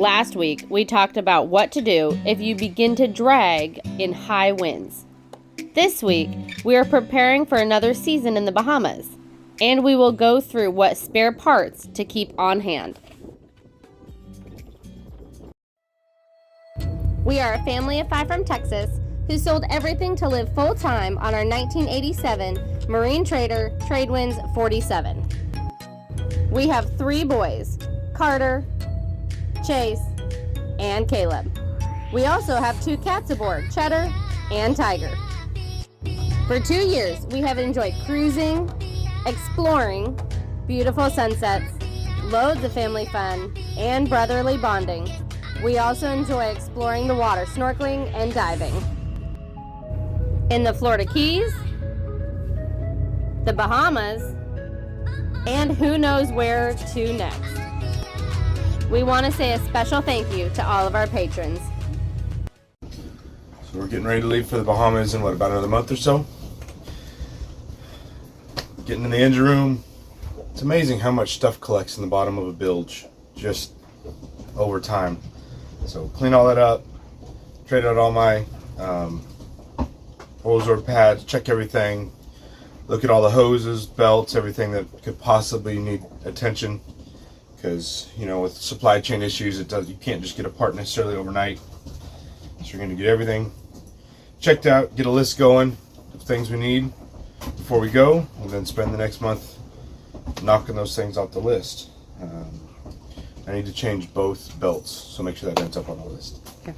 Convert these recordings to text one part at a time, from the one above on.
Last week, we talked about what to do if you begin to drag in high winds. This week, we are preparing for another season in the Bahamas, and we will go through what spare parts to keep on hand. We are a family of 5 from Texas who sold everything to live full-time on our 1987 Marine Trader Tradewinds 47. We have 3 boys, Carter, Chase, and Caleb. We also have 2 cats aboard, Cheddar and Tiger. For 2 years, we have enjoyed cruising, exploring, beautiful sunsets, loads of family fun, and brotherly bonding. We also enjoy exploring the water, snorkeling, and diving. In the Florida Keys, the Bahamas, and who knows where to next. We want to say a special thank you to all of our patrons. So we're getting ready to leave for the Bahamas in about another month or so. Getting in the engine room. It's amazing how much stuff collects in the bottom of a bilge just over time. So clean all that up, trade out all my oil absorber pads, check everything, look at all the hoses, belts, everything that could possibly need attention. Because, you know, with supply chain issues, you can't just get a part necessarily overnight. So you're going to get everything checked out, get a list going of things we need before we go, and then spend the next month knocking those things off the list. I need to change both belts, so make sure that ends up on the list. Okay.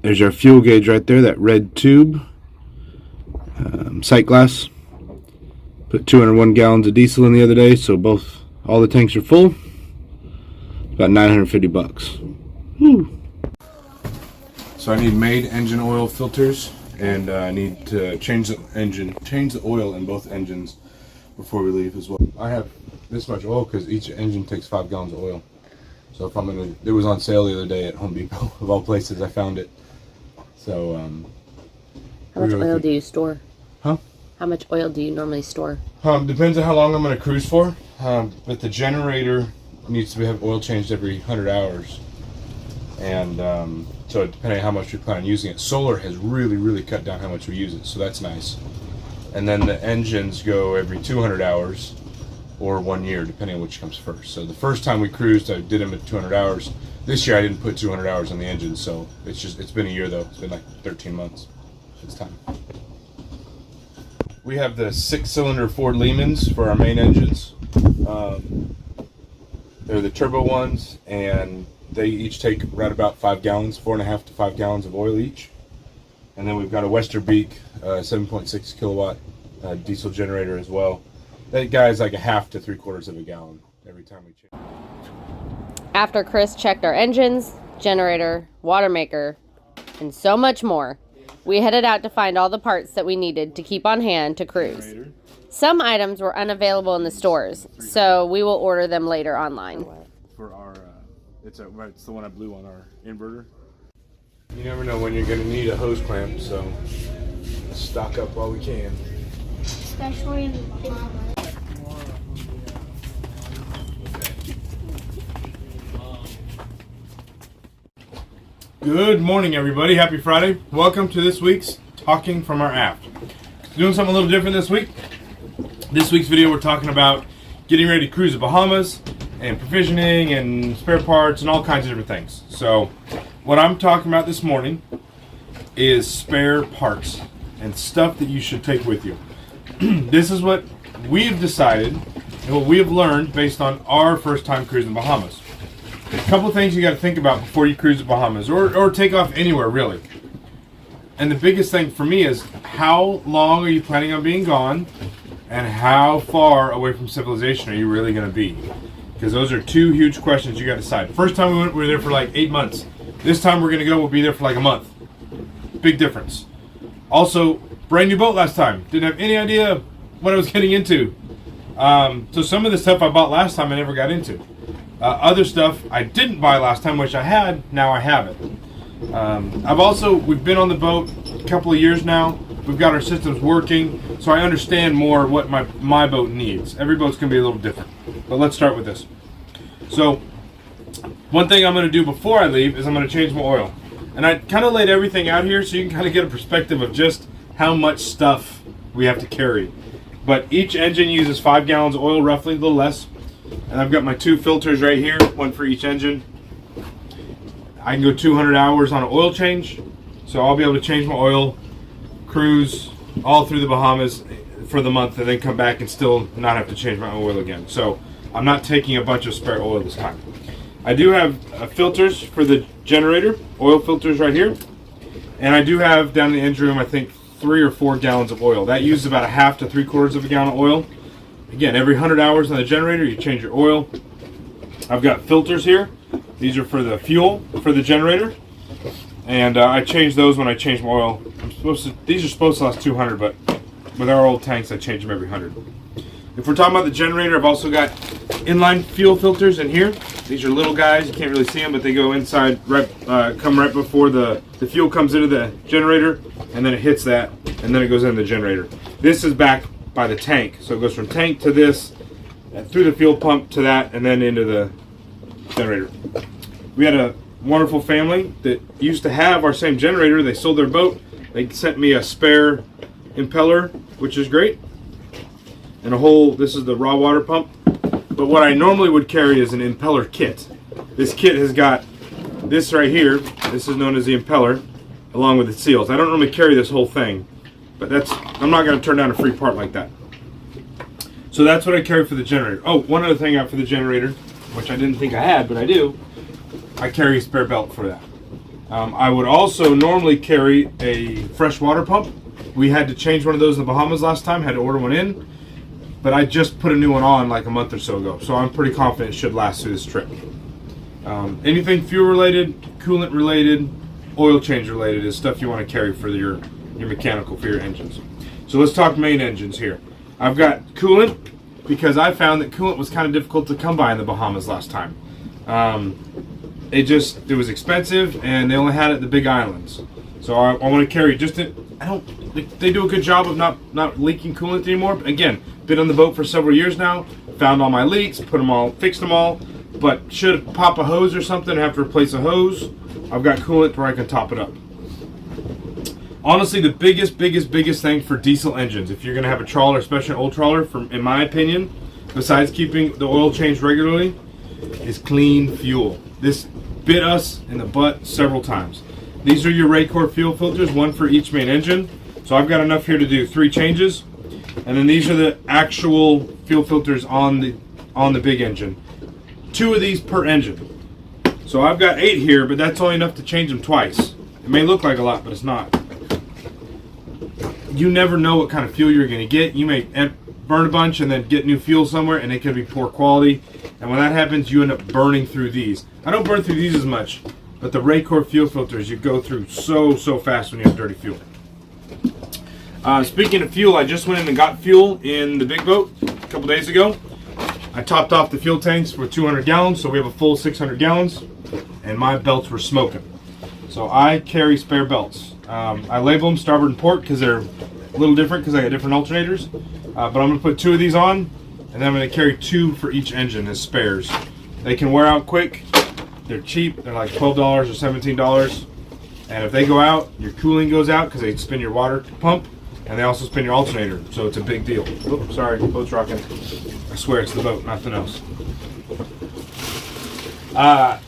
There's our fuel gauge right there, that red tube. Sight glass. Put 201 gallons of diesel in the other day, so all the tanks are full. About $950. Woo. So I need made engine oil filters, and I need to change the oil in both engines before we leave as well. I have this much oil because each engine takes 5 gallons of oil. So if it was on sale the other day at Home Depot, of all places, I found it. So how much oil do you store? Huh? How much oil do you normally store? Depends on how long I'm going to cruise for. But the generator needs to have oil changed every 100 hours. And so depending on how much we plan on using it, solar has really cut down how much we use it. So that's nice. And then the engines go every 200 hours or 1 year, depending on which comes first. So the first time we cruised, I did them at 200 hours. This year I didn't put 200 hours on the engine, so it's been a year though. It's been like 13 months. It's time. We have the 6-cylinder Ford Lehmans for our main engines. They're the turbo ones, and they each take right about 5 gallons, 4.5 to 5 gallons of oil each. And then we've got a Westerbeek 7.6 kilowatt diesel generator as well. That guy's like 1/2 to 3/4 of a gallon every time we change. After Chris checked our engines, generator, water maker, and so much more, we headed out to find all the parts that we needed to keep on hand to cruise. Some items were unavailable in the stores, so we will order them later online. For our, it's the one I blew on our inverter. You never know when you're going to need a hose clamp, so let's stock up while we can. Especially in the Bahamas. Good morning, everybody. Happy Friday. Welcome to this week's Talking from Our Aft. Doing something a little different this week. This week's video, we're talking about getting ready to cruise the Bahamas and provisioning and spare parts and all kinds of different things. So what I'm talking about this morning is spare parts and stuff that you should take with you. This is what we've decided and what we have learned based on our first time cruising the Bahamas. A couple of things you got to think about before you cruise the Bahamas or take off anywhere, really. And the biggest thing for me is, how long are you planning on being gone, and how far away from civilization are you really going to be? Because those are 2 huge questions you got to decide. The first time we went, we were there for like 8 months. This time we're going to go, we'll be there for like a month. Big difference. Also, brand new boat last time. Didn't have any idea what I was getting into. So some of the stuff I bought last time I never got into. Other stuff I didn't buy last time, which I had, now I have it. We've been on the boat a couple of years now. We've got our systems working, so I understand more what my boat needs. Every boat's going to be a little different. But let's start with this. So One thing I'm going to do before I leave is I'm going to change my oil. And I kind of laid everything out here so you can kind of get a perspective of just how much stuff we have to carry. But each engine uses 5 gallons of oil, roughly, a little less. And I've got my 2 filters right here, one for each engine. I can go 200 hours on an oil change. So I'll be able to change my oil, cruise all through the Bahamas for the month, and then come back and still not have to change my oil again. So I'm not taking a bunch of spare oil this time. I do have filters for the generator, oil filters right here. And I do have down in the engine room, I think, 3 or 4 gallons of oil. That uses about a half to 3/4 of a gallon of oil. Again, every 100 hours on the generator, you change your oil. I've got filters here. These are for the fuel for the generator. And I change those when I change my oil. These are supposed to last 200, but with our old tanks, I change them every 100. If we're talking about the generator, I've also got inline fuel filters in here. These are little guys, you can't really see them, but they go inside, come right before the fuel comes into the generator, and then it hits that, and then it goes into the generator. This is back by the tank, so it goes from tank to this, through the fuel pump to that, and then into the generator. We had a wonderful family that used to have our same generator. They sold their boat. They sent me a spare impeller, which is great, and this is the raw water pump. But what I normally would carry is an impeller kit. This kit has got this right here. This is known as the impeller, along with the seals. I don't normally carry this whole thing, but I'm not going to turn down a free part like that. So that's what I carry for the generator. Oh, one other thing out for the generator, which I didn't think I had, but I do. I carry a spare belt for that. I would also normally carry a fresh water pump. We had to change one of those in the Bahamas last time, had to order one in. But I just put a new one on like a month or so ago, so I'm pretty confident it should last through this trip. Anything fuel related, coolant related, oil change related is stuff you want to carry for your mechanical, for your engines. So let's talk main engines here. I've got coolant because I found that coolant was kind of difficult to come by in the Bahamas last time. It was expensive, and they only had it at the big islands. So I want to carry they do a good job of not leaking coolant anymore. But again, been on the boat for several years now, found all my leaks, fixed them all, but should pop a hose or something, have to replace a hose, I've got coolant where I can top it up. Honestly, the biggest thing for diesel engines, if you're going to have a trawler, especially an old trawler, in my opinion, besides keeping the oil changed regularly, is clean fuel. This bit us in the butt several times. These are your Raycor fuel filters, one for each main engine. So I've got enough here to do 3 changes. And then these are the actual fuel filters on the big engine. 2 of these per engine. So I've got 8 here, but that's only enough to change them twice. It may look like a lot, but it's not. You never know what kind of fuel you're going to get. You may burn a bunch and then get new fuel somewhere, and it could be poor quality. And when that happens, you end up burning through these. I don't burn through these as much, but the Raycor fuel filters, you go through so fast when you have dirty fuel. Speaking of fuel, I just went in and got fuel in the big boat a couple days ago. I topped off the fuel tanks for 200 gallons, so we have a full 600 gallons, and my belts were smoking. So I carry spare belts. I label them starboard and port because they're a little different because I got different alternators. But I'm going to put 2 of these on, and then I'm going to carry 2 for each engine as spares. They can wear out quick. They're cheap. They're like $12 or $17. And if they go out, your cooling goes out because they spin your water pump, and they also spin your alternator. So it's a big deal. Oh, sorry, boat's rocking. I swear it's the boat, nothing else. I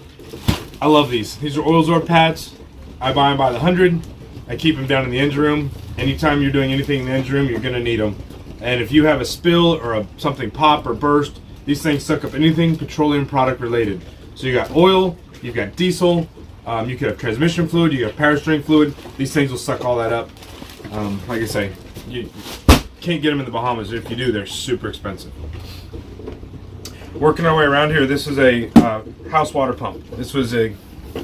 love these. These are Oilzor pads. I buy them by the 100. I keep them down in the engine room. Anytime you're doing anything in the engine room, you're going to need them. And if you have a spill or something pop or burst, these things suck up anything petroleum product related. So you got oil, you've got diesel, you could have transmission fluid, you got power steering fluid. These things will suck all that up. Like I say, you can't get them in the Bahamas. If you do, they're super expensive. Working our way around here, this is a house water pump.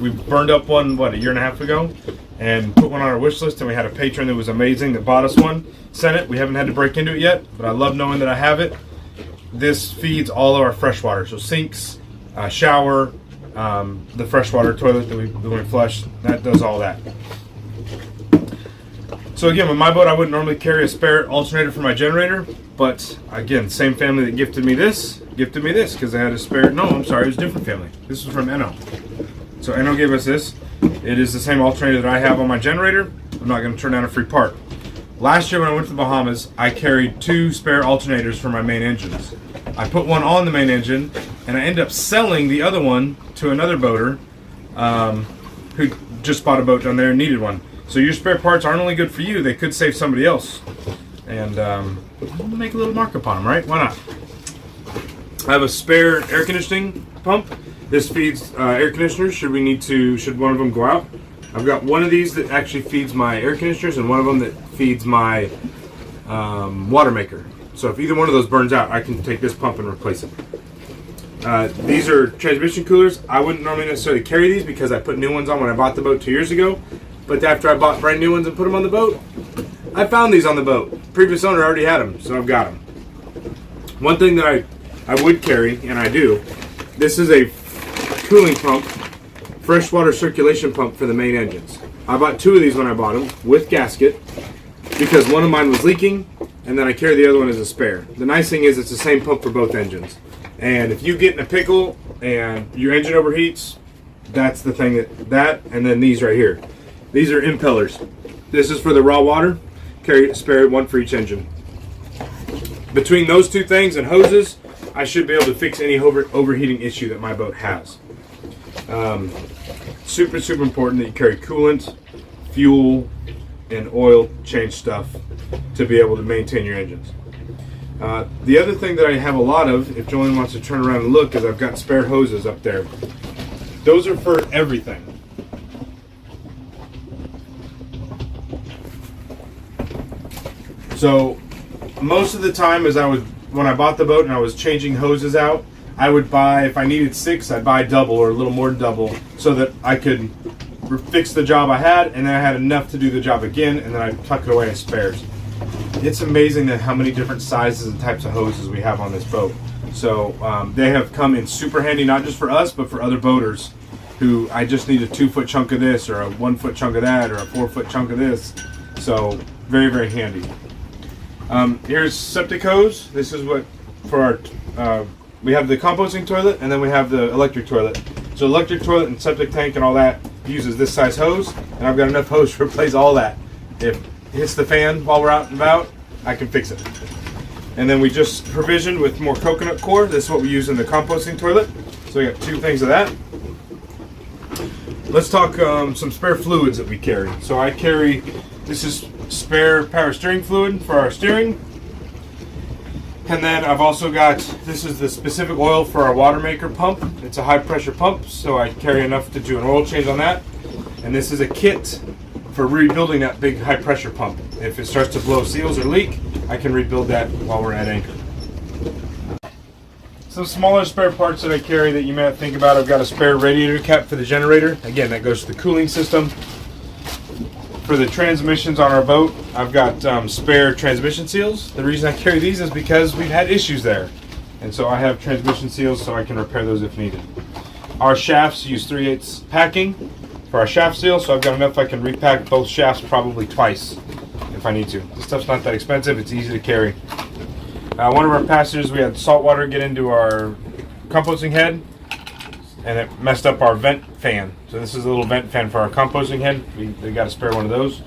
We burned up one, a year and a half ago, and put one on our wish list, and we had a patron that was amazing that bought us one, sent it. We haven't had to break into it yet, but I love knowing that I have it. This feeds all of our fresh water, so sinks, shower, the freshwater toilet that we flush, that does all that. So again, with my boat, I wouldn't normally carry a spare alternator for my generator, but again, same family that gifted me this, gifted me this because they had a spare. No, I'm sorry, it was a different family. This was from Enno. So Enno gave us this. It is the same alternator that I have on my generator. I'm not going to turn down a free part. Last year when I went to the Bahamas, I carried 2 spare alternators for my main engines. I put one on the main engine, and I ended up selling the other one to another boater who just bought a boat down there and needed one. So your spare parts aren't only good for you, they could save somebody else. And we'll make a little markup on them, right? Why not? I have a spare air conditioning pump. This feeds air conditioners should one of them go out. I've got one of these that actually feeds my air conditioners and one of them that feeds my water maker. So if either one of those burns out, I can take this pump and replace it. These are transmission coolers. I wouldn't normally necessarily carry these because I put new ones on when I bought the boat 2 years ago. But after I bought brand new ones and put them on the boat, I found these on the boat. Previous owner already had them, so I've got them. One thing that I would carry, and I do, this is a cooling pump, freshwater circulation pump for the main engines. I bought 2 of these when I bought them with gasket because one of mine was leaking, and then I carry the other one as a spare. The nice thing is it's the same pump for both engines. And if you get in a pickle and your engine overheats, that's the thing and then these right here. These are impellers. This is for the raw water. Carry a spare one for each engine. Between those 2 things and hoses, I should be able to fix any overheating issue that my boat has. Super important that you carry coolant, fuel, and oil change stuff to be able to maintain your engines. The other thing that I have a lot of, if Jolene wants to turn around and look, is I've got spare hoses up there. Those are for everything. So most of the time when I bought the boat and I was changing hoses out, I would buy, if I needed 6, I'd buy double or a little more than double so that I could fix the job I had, and then I had enough to do the job again, and then I'd tuck it away as spares. It's amazing that how many different sizes and types of hoses we have on this boat. So they have come in super handy, not just for us, but for other boaters who I just need a 2-foot chunk of this or a 1-foot chunk of that or a 4-foot chunk of this. So very handy. Here's septic hose. This is what for our we have the composting toilet and then we have the electric toilet. So electric toilet and septic tank and all that uses this size hose, and I've got enough hose to replace all that. If it hits the fan while we're out and about, I can fix it. And then we just provisioned with more coconut coir. This is what we use in the composting toilet. So we got 2 things of that. Let's talk some spare fluids that we carry. So I carry, this is spare power steering fluid for our steering. And then I've also got, this is the specific oil for our water maker pump. It's a high pressure pump, so I carry enough to do an oil change on that. And this is a kit for rebuilding that big high pressure pump. If it starts to blow seals or leak, I can rebuild that while we're at anchor. Some smaller spare parts that I carry that you may not think about. I've got a spare radiator cap for the generator. Again, that goes to the cooling system. For the transmissions on our boat, I've got spare transmission seals. The reason I carry these is because we've had issues there. And so I have transmission seals so I can repair those if needed. Our shafts use 3/8 packing for our shaft seal, so I've got enough I can repack both shafts probably twice if I need to. This stuff's not that expensive, it's easy to carry. One of our passengers, we had salt water get into our composting head, and it messed up our vent fan. So this is a little vent fan for our composting head. They got to spare one of those.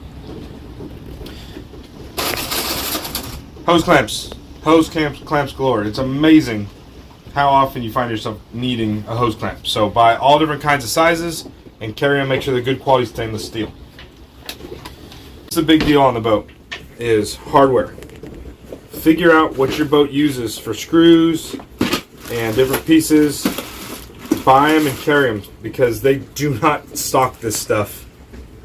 Hose clamps. Hose clamps galore. It's amazing how often you find yourself needing a hose clamp. So buy all different kinds of sizes and carry them. Make sure they're good quality stainless steel. It's a big deal on the boat is hardware. Figure out what your boat uses for screws and different pieces. Buy them and carry them because they do not stock this stuff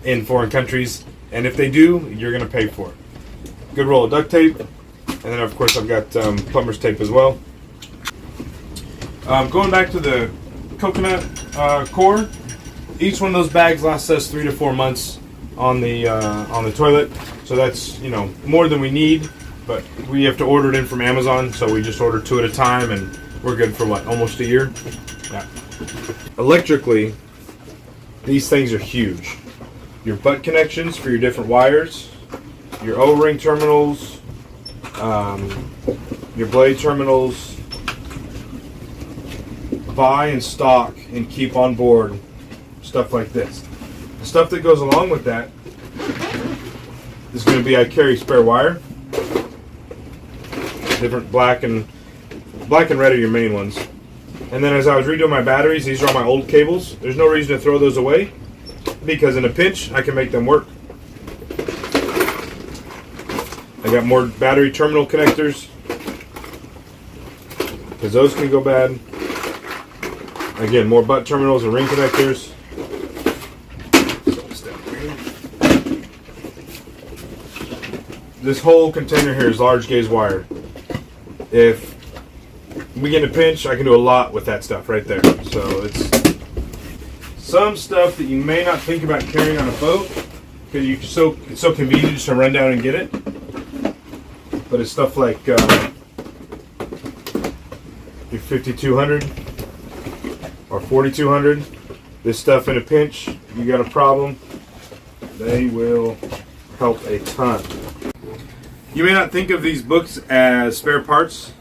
in foreign countries, and if they do, you're going to pay for it. Good roll of duct tape, and then of course I've got plumber's tape as well. Going back to the coconut coir, each one of those bags lasts us 3 to 4 months on the toilet, so that's more than we need, but we have to order it in from Amazon, so we just order 2 at a time, and we're good for what, almost a year? Yeah. Electrically, these things are huge. Your butt connections for your different wires, your O-ring terminals, your blade terminals, buy and stock and keep on board stuff like this. The stuff that goes along with that is going to be, I carry spare wire. Different black and red are your main ones. And then as I was redoing my batteries, these are all my old cables. There's no reason to throw those away because in a pinch, I can make them work. I got more battery terminal connectors because those can go bad. Again, more butt terminals and ring connectors. This whole container here is large gauge wire. If we get in a pinch, I can do a lot with that stuff right there. So it's some stuff that you may not think about carrying on a boat because it's so convenient just to run down and get it. But it's stuff like your 5200 or 4200. This stuff in a pinch, you got a problem, they will help a ton. You may not think of these books as spare parts,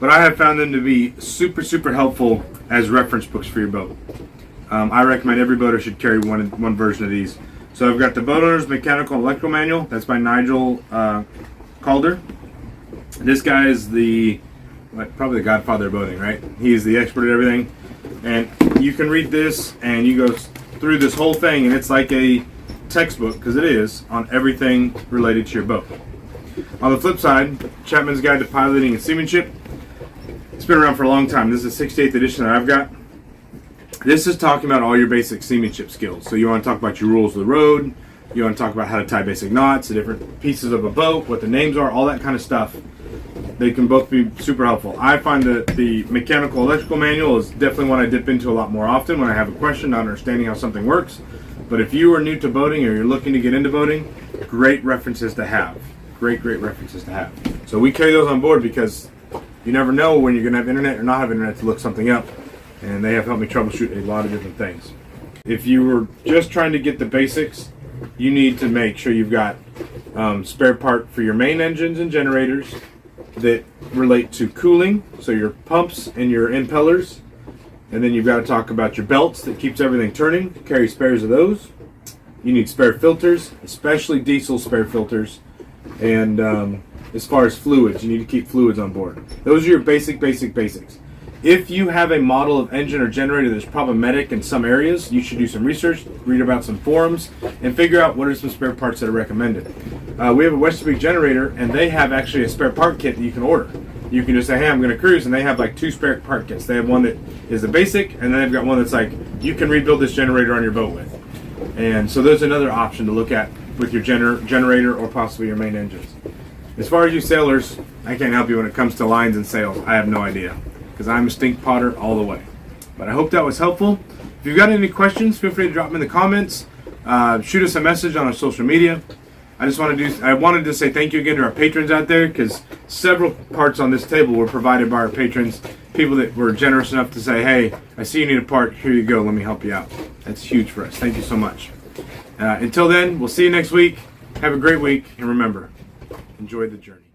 but I have found them to be super, super helpful as reference books for your boat. I recommend every boater should carry one version of these. So I've got the Boat Owner's Mechanical and Electrical Manual. That's by Nigel Calder. This guy is probably the godfather of boating, right? He's the expert at everything. And you can read this and you go through this whole thing and it's like a textbook, because it is, on everything related to your boat. On the flip side, Chapman's Guide to Piloting and Seamanship. It's been around for a long time. This is the 68th edition that I've got. This is talking about all your basic seamanship skills. So you want to talk about your rules of the road. You want to talk about how to tie basic knots, the different pieces of a boat, what the names are, all that kind of stuff. They can both be super helpful. I find that the Mechanical Electrical Manual is definitely one I dip into a lot more often when I have a question, not understanding how something works. But if you are new to boating or you're looking to get into boating, great references to have. Great references to have. So we carry those on board because you never know when you're going to have internet or not have internet to look something up. And they have helped me troubleshoot a lot of different things. If you were just trying to get the basics, you need to make sure you've got spare part for your main engines and generators that relate to cooling, so your pumps and your impellers. And then you've got to talk about your belts that keeps everything turning. Carry spares of those. You need spare filters, especially diesel spare filters. And as far as fluids, you need to keep fluids on board. Those are your basics. If you have a model of engine or generator that's problematic in some areas, you should do some research, read about some forums, and figure out what are some spare parts that are recommended. We have a Westerbeek generator, and they have actually a spare part kit that you can order. You can just say, hey, I'm going to cruise, and they have like 2 spare part kits. They have one that is the basic, and then they've got one that's like, you can rebuild this generator on your boat with. And so there's another option to look at with your generator or possibly your main engines. As far as you sailors, I can't help you when it comes to lines and sails. I have no idea, because I'm a stink potter all the way. But I hope that was helpful. If you've got any questions, feel free to drop them in the comments. Shoot us a message on our social media. I wanted to say thank you again to our patrons out there, because several parts on this table were provided by our patrons. People that were generous enough to say, hey, I see you need a part, here you go, let me help you out. That's huge for us. Thank you so much. Until then, we'll see you next week. Have a great week, and remember, enjoy the journey.